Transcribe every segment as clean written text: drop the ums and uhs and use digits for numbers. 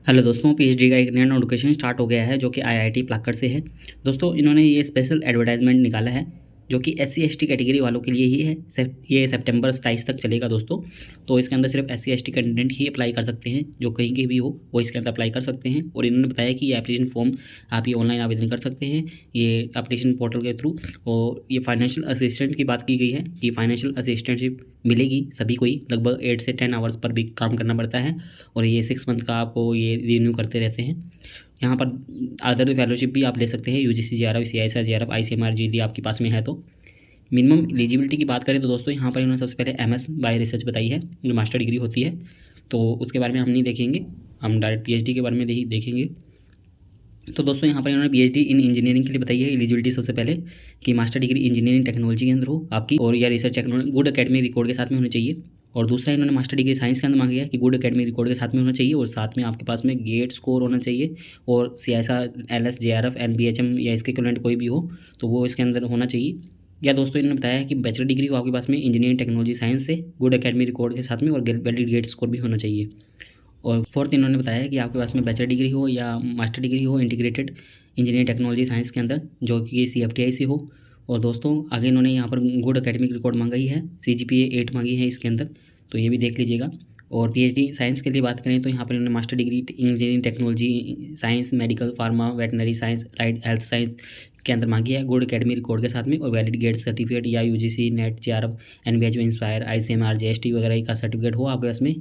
Hello दोस्तों, PhD का एक नया नोटिफिकेशन स्टार्ट हो गया है जो कि आईआईटी पलक्कड़ से है। दोस्तों इन्होंने ये स्पेशल एडवर्टाइजमेंट निकाला है जो कि एससी एसटी कैटेगरी वालों के लिए ही है। ये सितंबर 27 तक चलेगा दोस्तों। तो इसके अंदर सिर्फ एससी एसटी कैंडिडेट ही अप्लाई कर सकते हैं, जो कहीं के भी हो वो इसके अंदर अप्लाई कर सकते हैं। और इन्होंने बताया कि ये एप्लीकेशन फॉर्म आप ये ऑनलाइन आवेदन कर सकते हैं ये एप्लीकेशन पोर्टल के थ्रू। और ये फाइनेंशियल असिस्टेंट की बात की गई है कि फाइनेंशियल असिस्टेंटशिप मिलेगी सभी को ही। लगभग 8 से 10 आवर्स पर भी काम करना पड़ता है और ये 6 मंथ का आपको ये रिन्यू करते रहते हैं। यहाँ पर अदर फेलोशिप भी आप ले सकते हैं, UGC JRF, CISR JRF, ICMR यदि आपके पास में है तो। मिनिमम एलिजिबिलिटी की बात करें तो दोस्तों यहाँ पर इन्होंने सबसे पहले एमएस बाय रिसर्च बताई है, जो मास्टर डिग्री होती है। तो उसके बारे में हम नहीं देखेंगे, हम डायरेक्ट पीएचडी के बारे में देखेंगे। तो दोस्तों यहाँ पर इन्होंने पीएचडी इन इंजीनियरिंग के लिए बताई है एलिजिबिलिटी सबसे पहले कि मास्टर डिग्री इंजीनियरिंग टेक्नोलॉजी के अंदर हो आपकी, और या research technology good academic record के साथ में होनी चाहिए। और दूसरा इन्होंने मास्टर डिग्री साइंस के अंदर मांगी है कि गुड एकेडमिक रिकॉर्ड के साथ में होना चाहिए, और साथ में आपके पास में गेट स्कोर होना चाहिए, और सीआईएसआर, एलएस, जेआरएफ, एनबीएचएम या इसके इक्विवेलेंट कोई भी हो तो वो इसके अंदर होना चाहिए। या दोस्तों इन्होंने बताया है कि बैचलर डिग्री हो आपके पास में इंजीनियरिंग टेक्नोलॉजी साइंस से गुड एकेडमिक रिकॉर्ड के साथ में, और वैलिड गेट स्कोर भी होना चाहिए। और फोर्थ इन्होंने बताया है कि आपके पास में बैचलर डिग्री हो या मास्टर डिग्री हो इंटीग्रेटेड इंजीनियरिंग टेक्नोलॉजी साइंस के अंदर, जो कि CFTI से हो। और दोस्तों आगे इन्होंने यहाँ पर गुड एकेडमिक रिकॉर्ड मांगा ही है, CGPA 8 मांगी है इसके अंदर, तो ये भी देख लीजिएगा। और पीएचडी साइंस के लिए बात करें तो यहाँ पर इन्होंने master degree engineering technology science, medical, pharma, veterinary science, health science के अंदर मांगी है गुड एकेडमिक रिकॉर्ड के साथ में, और वैलिड गेट सर्टिफिकेट या UGC, net, JRF, NBHM, inspire, ICMR, GST वगैरह का सर्टिफिकेट हो आपके पास में,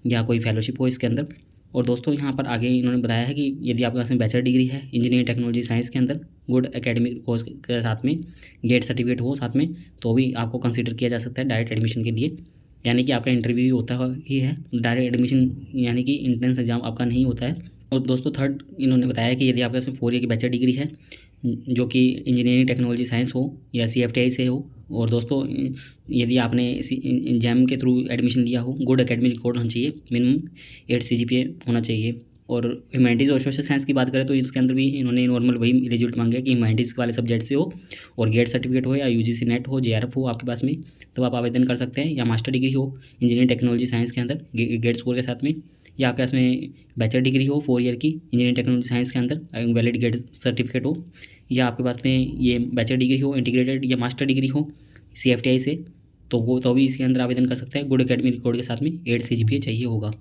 या कोई फेलोशिप हो इसके अंदर। और दोस्तों यहाँ पर आगे इन्होंने बताया है कि यदि आपके पास में बैचलर डिग्री है इंजीनियरिंग टेक्नोलॉजी साइंस के अंदर गुड एकेडमिक कोर्स के साथ में, गेट सर्टिफिकेट हो साथ में, तो भी आपको कंसीडर किया जा सकता है डायरेक्ट एडमिशन के लिए। यानी कि आपका इंटरव्यू होता ही है, डायरेक्ट एडमिशन यानी कि एंट्रेंस एग्जाम आपका नहीं होता है। और दोस्तों थर्ड इन्होंने बताया कि यदि आपके पास 4 ईयर की बैचलर डिग्री है जो कि इंजीनियरिंग टेक्नोलॉजी साइंस हो या CFTI से हो, और दोस्तों यदि आपने एग्जाम के थ्रू एडमिशन लिया हो, गुड एकेडमिक रिकॉर्ड होना चाहिए, मिनिमम 8 CGPA होना चाहिए। और ह्यूमैनिटीज़ और सोशल साइंस की बात करें तो इसके अंदर भी इन्होंने नॉर्मल वही एलिजिबिलिटी मांगे कि ह्यूमैनिटीज़ वाले सब्जेक्ट से हो, और गेट सर्टिफिकेट हो या यूजीसी नेट हो, जेआरएफ हो आपके पास में, तब आप आवेदन कर सकते हैं। या मास्टर डिग्री हो इंजीनियरिंग टेक्नोलॉजी साइंस के अंदर गेट स्कोर के साथ में, या आपके पास में बैचलर डिग्री हो 4 ईयर की इंजीनियरिंग टेक्नोलॉजी साइंस के अंदर वैलिड गेट सर्टिफिकेट हो, या आपके पास में ये बैचलर डिग्री हो इंटीग्रेटेड या मास्टर डिग्री हो CFTI से, तो वो तो भी इसके अंदर आवेदन कर सकते हैं। गुड एकेडमिक रिकॉर्ड के साथ में 8 CGPA चाहिए होगा।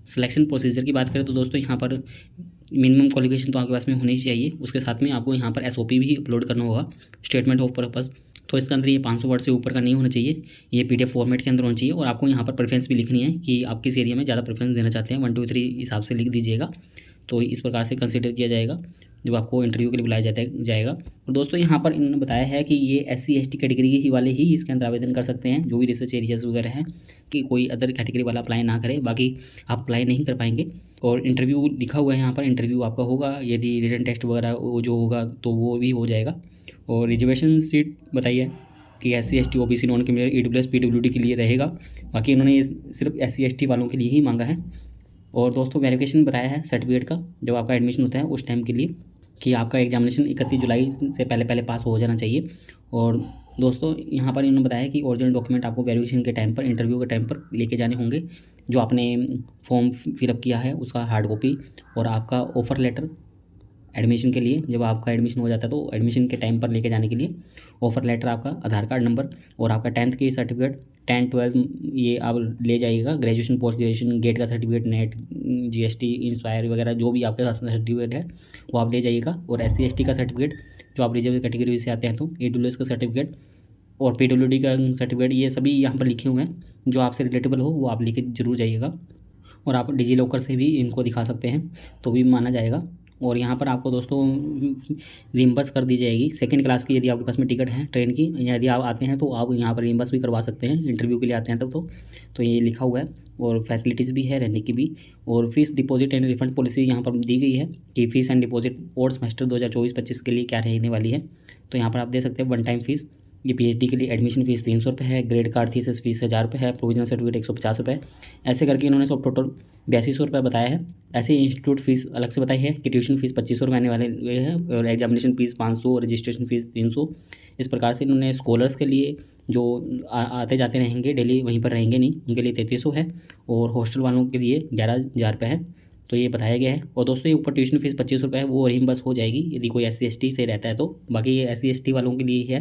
सिलेक्शन प्रोसीजर की बात करें तो दोस्तों यहाँ पर मिनिमम क्वालिफिकेशन तो आपके पास में होनी ही चाहिए, उसके साथ में आपको यहाँ पर SOP भी अपलोड करना होगा, स्टेटमेंट ऑफ पर्पस। तो इसके अंदर ये 500 वर्ड से ऊपर का नहीं होना चाहिए, ये PDF फॉर्मेट के अंदर होना चाहिए। और आपको यहाँ पर प्रेफरेंस भी लिखनी है कि आप किस एरिया में ज़्यादा प्रेफरेंस देना चाहते हैं, 1 2 3 हिसाब से लिख दीजिएगा। तो इस प्रकार से कंसिडर किया जाएगा जब आपको इंटरव्यू के लिए बुलाया जाएगा। और दोस्तों यहाँ पर इन्होंने बताया है कि ये SC ST कैटेगरी ही वाले ही इसके अंदर आवेदन कर सकते हैं, जो भी रिसर्च एरियाज वगैरह हैं, कि कोई अदर कैटेगरी वाला अप्लाई ना करे, बाकी आप अप्लाई नहीं कर पाएंगे। और इंटरव्यू लिखा हुआ है यहाँ पर, इंटरव्यू आपका होगा, यदि रिटन टेस्ट वगैरह वो जो होगा तो वो भी हो जाएगा। और रिजर्वेशन सीट बताइए कि SC ST OBC non criminal EWS PWD के लिए रहेगा, बाकी इन्होंने ये सिर्फ SC ST वालों के लिए ही मांगा है। और दोस्तों वेरिफिकेशन बताया है सर्टिफिकेट का जब आपका एडमिशन होता है उस टाइम के लिए, कि आपका एग्जामिनेशन 31 जुलाई से पहले पास हो जाना चाहिए। और दोस्तों यहाँ पर इन्होंने बताया कि ओरिजिनल डॉक्यूमेंट आपको वेरिफिकेशन के टाइम पर, इंटरव्यू के टाइम पर लेके जाने होंगे, जो आपने फॉर्म फिलअप किया है उसका हार्ड कॉपी, और आपका ऑफ़र लेटर एडमिशन के लिए, जब आपका एडमिशन हो जाता है तो एडमिशन के टाइम पर लेके जाने के लिए ऑफ़र लेटर, आपका आधार कार्ड नंबर, और आपका 10th की सर्टिफिकेट, 10 12 ये आप ले जाइएगा, ग्रेजुएशन पोस्ट ग्रेजुएशन गेट का सर्टिफिकेट, नेट, GST, इंस्पायर वगैरह जो भी आपके पास सर्टिफिकेट है वो आप ले जाइएगा। और SC ST का सर्टिफिकेट जो आप रिजर्व कैटेगरी से आते हैं तो AWS का सर्टिफिकेट और PWD का सर्टिफिकेट, ये सभी यहाँ पर लिखे हुए हैं, जो आपसे रिलेटेबल हो वो आप लेके जरूर जाइएगा। और आप डिजी लॉकर से भी इनको दिखा सकते हैं तो भी माना जाएगा। और यहाँ पर आपको दोस्तों रिम्बर्स कर दी जाएगी 2nd क्लास की, यदि आपके पास में टिकट है ट्रेन की, या यदि आप आते हैं तो आप यहाँ पर रिम्बर्स भी करवा सकते हैं, इंटरव्यू के लिए आते हैं तब तो ये लिखा हुआ है। और फैसिलिटीज़ भी है रहने की भी। और fees deposit and refund policy यहाँ पर दी गई है कि फ़ीस एंड डिपॉजिट और सेमेस्टर 2024-25 के लिए क्या रहने वाली है। तो यहाँ पर आप दे सकते हैं 1 टाइम फीस। ये PhD के लिए एडमिशन फ़ीस 300 रुपये है, ग्रेड कार्ड थीसिस फीस 1000 रुपये है, प्रोविजनल सर्टिफिकेट 150 रुपये। ऐसे करके इन्होंने सब टोटल 8200 रुपये बताया है। ऐसे इंस्टीट्यूट फीस अलग से बताई है कि ट्यूशन फीस 2500 रुपये आने वाले है, और एग्जामिनेशन फीस 500, रजिस्ट्रेशन फीस 300। इस प्रकार से इन्होंने स्कॉलर्स के लिए जो आते जाते रहेंगे डेली वहीं पर रहेंगे नहीं, उनके लिए 3300 है, और हॉस्टल वालों के लिए 11,000 रुपये है। तो ये बताया गया है। और दोस्तों ये ऊपर ट्यूशन फीस 25 रुपये है, वो रिम्बर्स हो जाएगी यदि कोई SC ST से रहता है तो। बाकी ये SC ST वालों के लिए ही है,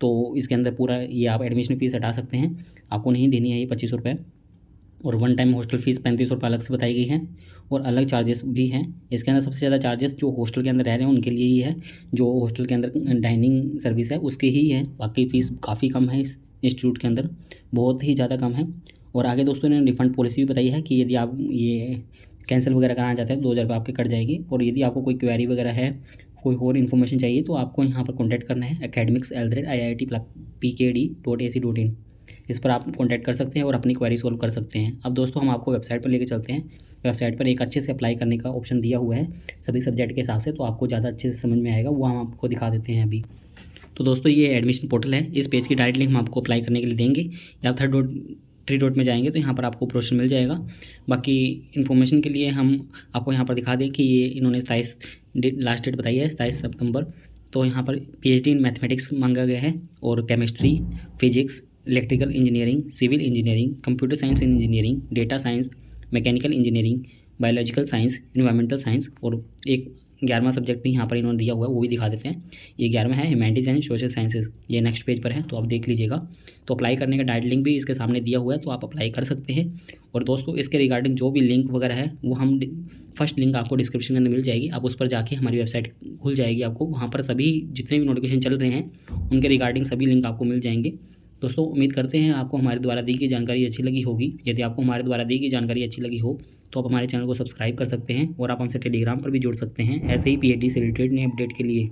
तो इसके अंदर पूरा ये आप एडमिशन फ़ीस हटा सकते हैं, आपको नहीं देनी है ये 25 रुपये। और वन टाइम हॉस्टल फ़ीस 35 रुपये अलग से बताई गई है, और अलग चार्जेस भी हैं। इसके अंदर सबसे ज़्यादा चार्जेस जो हॉस्टल के अंदर रह रहे हैं उनके लिए ही है, जो हॉस्टल के अंदर डाइनिंग सर्विस है उसके ही है। बाकी फ़ीस काफ़ी कम है इस इंस्टीट्यूट के अंदर, बहुत ही ज़्यादा कम है। और आगे दोस्तों ने रिफ़ंड पॉलिसी भी बताई है कि यदि आप ये कैंसिल वगैरह कराना चाहते हैं 2000 रुपये आपके कट जाएगी। और यदि आपको कोई क्वेरी वगैरह है, कोई और इन्फॉर्मेशन चाहिए, तो आपको यहाँ पर कॉन्टैक्ट करना है academics@iitpkd.ac.in। इस पर आप कॉन्टैक्ट कर सकते हैं और अपनी क्वेरी सॉल्व कर सकते हैं। अब दोस्तों हम आपको वेबसाइट पर लेके चलते हैं। वेबसाइट पर एक अच्छे से अप्लाई करने का ऑप्शन दिया हुआ है सभी सब्जेक्ट के हिसाब से, तो आपको ज़्यादा अच्छे से समझ में आएगा, वो हम आपको दिखा देते हैं अभी। तो दोस्तों ये एडमिशन पोर्टल है, इस पेज की डायरेक्ट लिंक हम आपको अप्लाई करने के लिए देंगे। या 3 डॉट में जाएंगे तो यहाँ पर आपको प्रोसेस मिल जाएगा। बाकी इन्फॉर्मेशन के लिए हम आपको यहाँ पर दिखा दें कि ये इन्होंने 27 लास्ट डेट बताई है, 27 सितंबर। तो यहाँ पर PhD इन मैथमेटिक्स मांगा गया है, और chemistry, physics, electrical engineering, civil engineering, computer science and engineering, data science, mechanical engineering, biological science, environmental science, और एक 11वां सब्जेक्ट भी यहाँ पर इन्होंने दिया हुआ है, वो भी दिखा देते हैं। ये 11वां है ह्यूमैनिटीज़ एंड सोशल साइंसेज, ये नेक्स्ट पेज पर है, तो आप देख लीजिएगा। तो अप्लाई करने का डायरेक्ट लिंक भी इसके सामने दिया हुआ है, तो आप अप्लाई कर सकते हैं। और दोस्तों इसके रिगार्डिंग जो भी लिंक वगैरह है वो हम फर्स्ट लिंक आपको डिस्क्रिप्शन के अंदर मिल जाएगी, आप उस पर जाके हमारी वेबसाइट खुल जाएगी, आपको वहाँ पर सभी जितने भी नोटिफिकेशन चल रहे हैं उनके रिगार्डिंग सभी लिंक आपको मिल जाएंगे। दोस्तों उम्मीद करते हैं आपको हमारे द्वारा दी गई जानकारी अच्छी लगी होगी। यदि आपको हमारे द्वारा दी गई जानकारी अच्छी लगी हो तो आप हमारे चैनल को सब्सक्राइब कर सकते हैं, और आप हमसे टेलीग्राम पर भी जुड़ सकते हैं ऐसे ही PhD से रिलेटेड नए अपडेट के लिए।